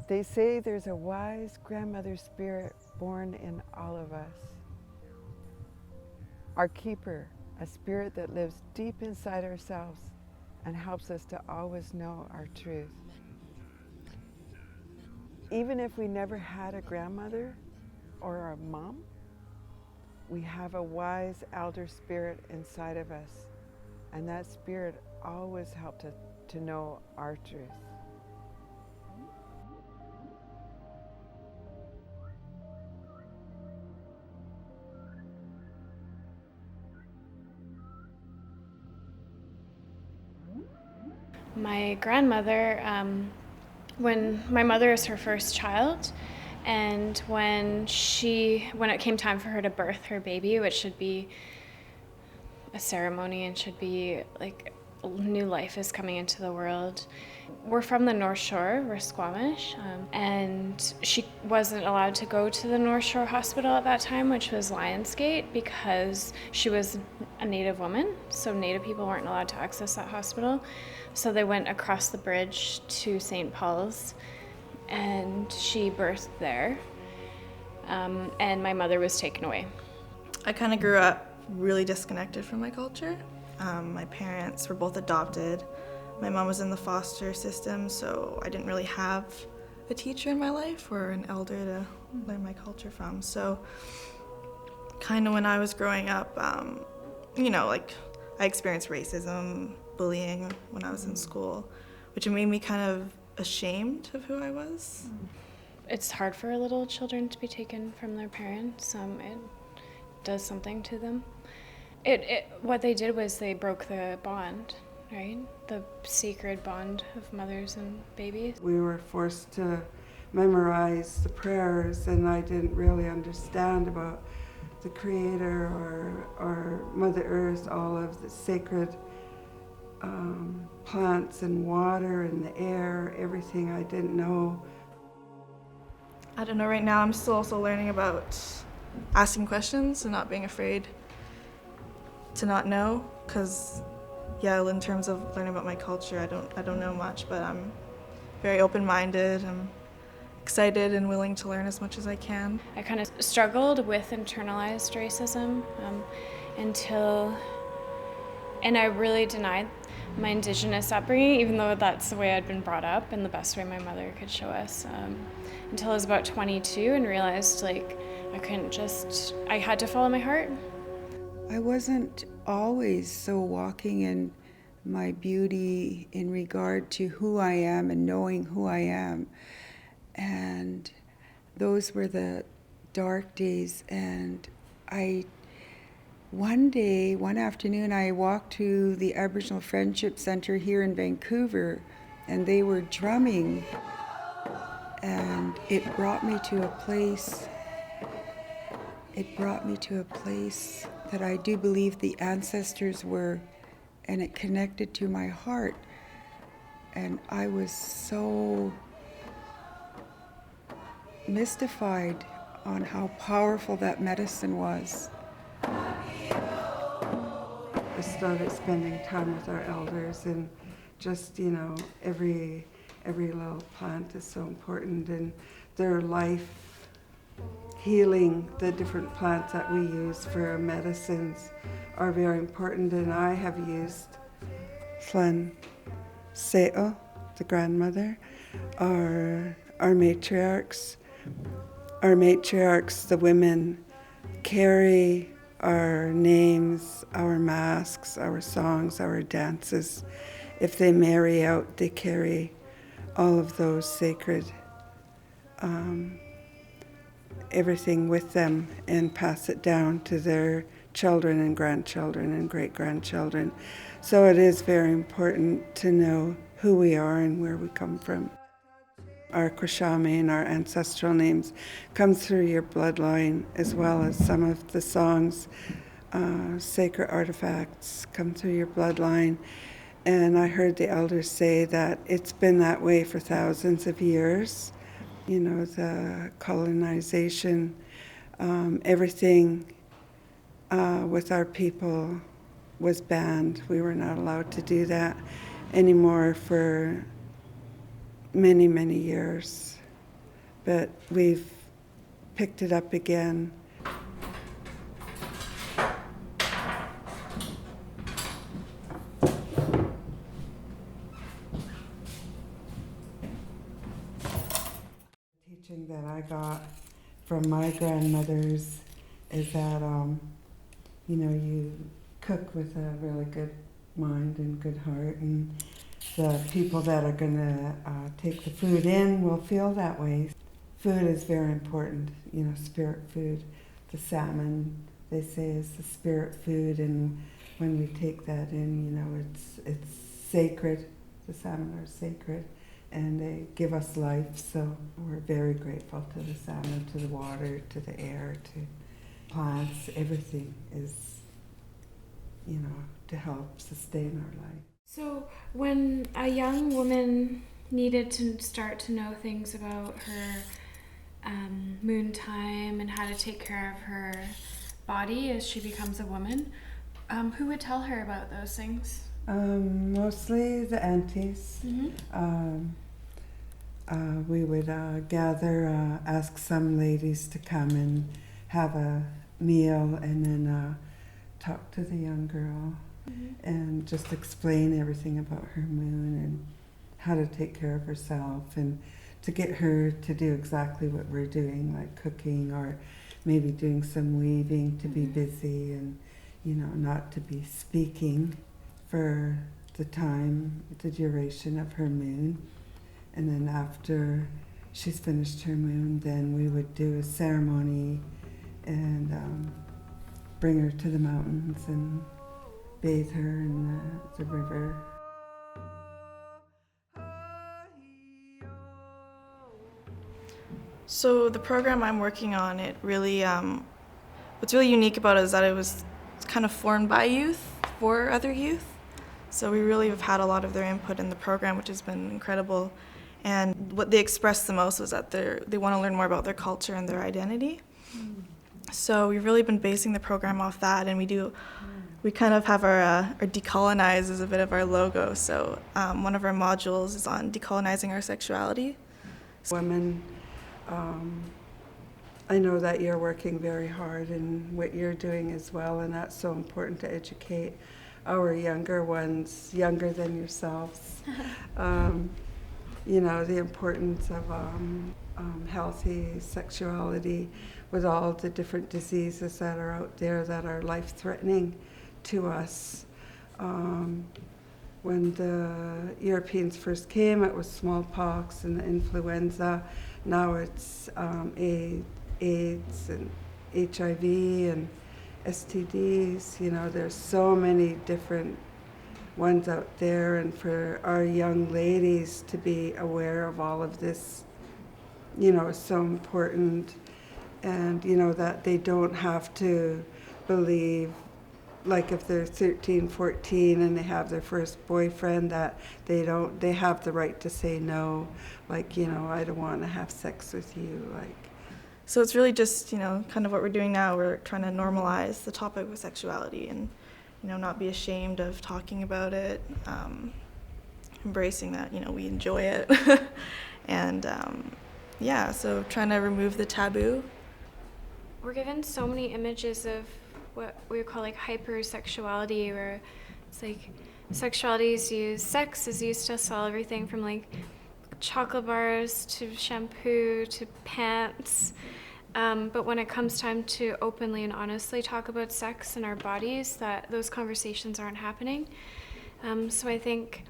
They say there's a wise grandmother spirit born in all of us. Our keeper, a spirit that lives deep inside ourselves and helps us to always know our truth. Even if we never had a grandmother or a mom, we have a wise elder spirit inside of us, and that spirit always helped us to know our truth. My grandmother, when my mother is her first child, and when it came time for her to birth her baby, which should be a ceremony and should be like new life is coming into the world. We're from the North Shore, we're Squamish, and she wasn't allowed to go to the North Shore Hospital at that time, which was Lionsgate, because she was a Native woman, so Native people weren't allowed to access that hospital. So they went across the bridge to St. Paul's, and she birthed there, and my mother was taken away. I kind of grew up really disconnected from my culture. My parents were both adopted. My mom was in the foster system, so I didn't really have a teacher in my life or an elder to learn my culture from. So kind of when I was growing up, I experienced racism, bullying when I was in school, which made me kind of ashamed of who I was. It's hard for little children to be taken from their parents. It does something to them. What they did was they broke the bond, right? The sacred bond of mothers and babies. We were forced to memorize the prayers, and I didn't really understand about the Creator or Mother Earth, all of the sacred plants and water and the air, everything I didn't know. I don't know, right now I'm still also learning about asking questions and not being afraid to not know, because in terms of learning about my culture, I don't know much, but I'm very open-minded. I'm excited and willing to learn as much as I can. I kind of struggled with internalized racism and I really denied my Indigenous upbringing, even though that's the way I'd been brought up and the best way my mother could show us, until I was about 22 and realized I had to follow my heart. I wasn't always so walking in my beauty in regard to who I am and knowing who I am. And those were the dark days. And one afternoon, I walked to the Aboriginal Friendship Center here in Vancouver, and they were drumming. And it brought me to a place that I do believe the ancestors were, and it connected to my heart. And I was so mystified on how powerful that medicine was. I started spending time with our elders, and just, every little plant is so important, and their life healing, the different plants that we use for medicines are very important. And I have used Flan Seo, the grandmother, our matriarchs. Our matriarchs, the women, carry our names, our masks, our songs, our dances. If they marry out, they carry all of those sacred everything with them and pass it down to their children and grandchildren and great-grandchildren. So it is very important to know who we are and where we come from. Our Qushami and our ancestral names come through your bloodline, as well as some of the songs, sacred artifacts come through your bloodline. And I heard the elders say that it's been that way for thousands of years. The colonization, everything with our people was banned. We were not allowed to do that anymore for many, many years. but we've picked it up again. Teaching that I got from my grandmothers is that, you cook with a really good mind and good heart, and the people that are going to take the food in will feel that way. Food is very important, spirit food. The salmon, they say, is the spirit food, and when we take that in, it's sacred. The salmon are sacred, and they give us life, so we're very grateful to the salmon, to the water, to the air, to plants. Everything is, to help sustain our life. So when a young woman needed to start to know things about her moon time and how to take care of her body as she becomes a woman, who would tell her about those things? Mostly the aunties. We would gather, ask some ladies to come and have a meal, and then talk to the young girl and just explain everything about her moon and how to take care of herself, and to get her to do exactly what we're doing, like cooking or maybe doing some weaving, to be busy and, not to be speaking for the time, the duration of her moon. And then after she's finished her moon, then we would do a ceremony and bring her to the mountains and bathe her in the river. So the program I'm working on, it really, what's really unique about it is that it was kind of formed by youth for other youth. So we really have had a lot of their input in the program, which has been incredible. And what they expressed the most was that they want to learn more about their culture and their identity. So we've really been basing the program off that, and we kind of have our decolonize as a bit of our logo. So one of our modules is on decolonizing our sexuality. Women, I know that you're working very hard in what you're doing as well, and that's so important to educate our younger ones, younger than yourselves. The importance of healthy sexuality with all the different diseases that are out there that are life-threatening to us. When the Europeans first came, it was smallpox and influenza. Now it's AIDS and HIV and STDs. There's so many different ones out there, and for our young ladies to be aware of all of this, is so important. And, that they don't have to believe, like if they're 13, 14 and they have their first boyfriend, that they have the right to say no. Like, I don't want to have sex with you. Like, So it's really just, kind of what we're doing now. We're trying to normalize the topic of sexuality and, not be ashamed of talking about it, embracing that, we enjoy it. And, so trying to remove the taboo. We're given so many images of what we would call like hypersexuality, where it's like sex is used to sell everything from like chocolate bars to shampoo to pants. But when it comes time to openly and honestly talk about sex and our bodies, those conversations aren't happening. So I think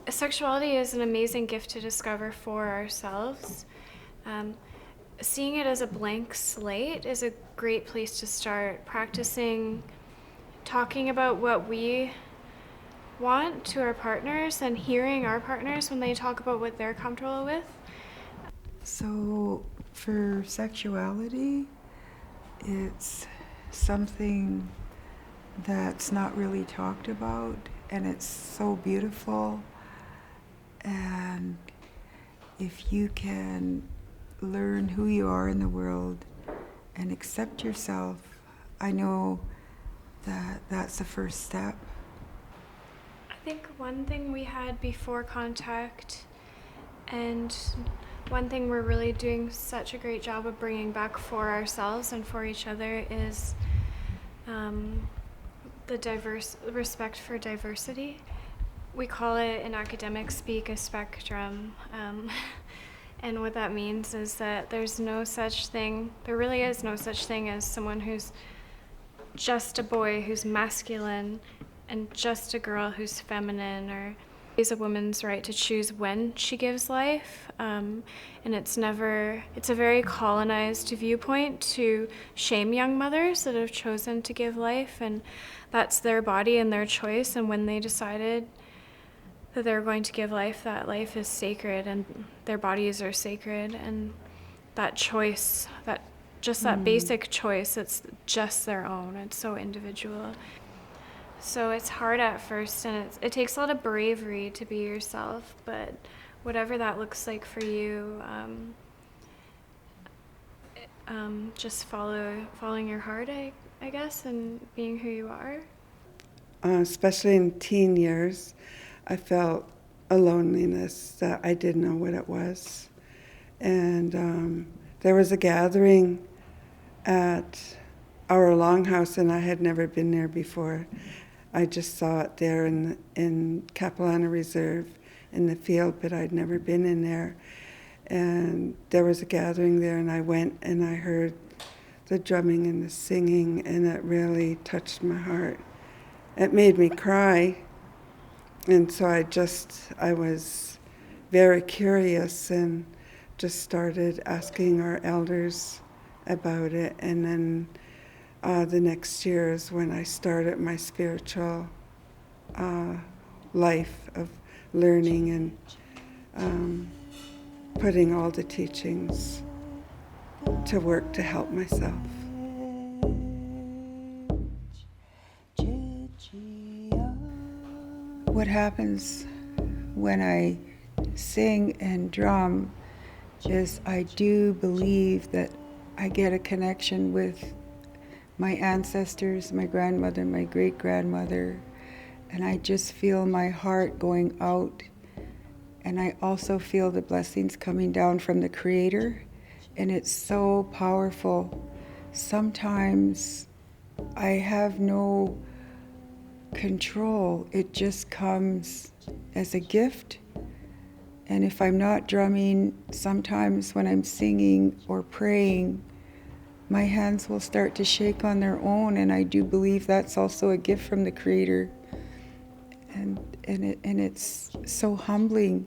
sexuality is an amazing gift to discover for ourselves. Seeing it as a blank slate is a great place to start practicing talking about what we want to our partners and hearing our partners when they talk about what they're comfortable with. So for sexuality, it's something that's not really talked about, and it's so beautiful. And if you can learn who you are in the world and accept yourself, I know that that's the first step. I think one thing we had before contact and One thing we're really doing such a great job of bringing back for ourselves and for each other is the respect for diversity. We call it in academic speak a spectrum. And what that means is that there really is no such thing as someone who's just a boy who's masculine and just a girl who's feminine, or is a woman's right to choose when she gives life. And it's a very colonized viewpoint to shame young mothers that have chosen to give life, and that's their body and their choice, and when they decided that they're going to give life, that life is sacred and their bodies are sacred, and that choice, that basic choice, it's just their own. It's so individual. So it's hard at first, and it takes a lot of bravery to be yourself, but whatever that looks like for you, just following your heart, I guess, and being who you are. Especially in teen years, I felt a loneliness that I didn't know what it was. And there was a gathering at our longhouse, and I had never been there before. I just saw it there in Capilano Reserve in the field, but I'd never been in there. And there was a gathering there, and I went and I heard the drumming and the singing, and it really touched my heart. It made me cry. And so I was very curious and just started asking our elders about it. And then the next year is when I started my spiritual life of learning and putting all the teachings to work to help myself. What happens when I sing and drum is I do believe that I get a connection with my ancestors, my grandmother, my great-grandmother, and I just feel my heart going out, and I also feel the blessings coming down from the Creator, and it's so powerful. Sometimes I have no control. It just comes as a gift. And if I'm not drumming, sometimes when I'm singing or praying, my hands will start to shake on their own, and I do believe that's also a gift from the Creator. And it's so humbling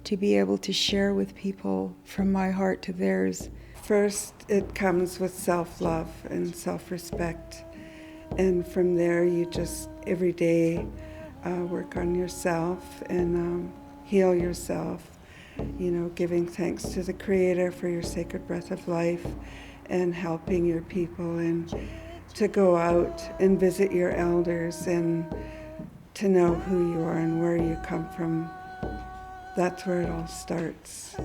to be able to share with people from my heart to theirs. First, it comes with self-love and self-respect. And from there, you just every day work on yourself and heal yourself, giving thanks to the Creator for your sacred breath of life and helping your people, and to go out and visit your elders and to know who you are and where you come from. That's where it all starts.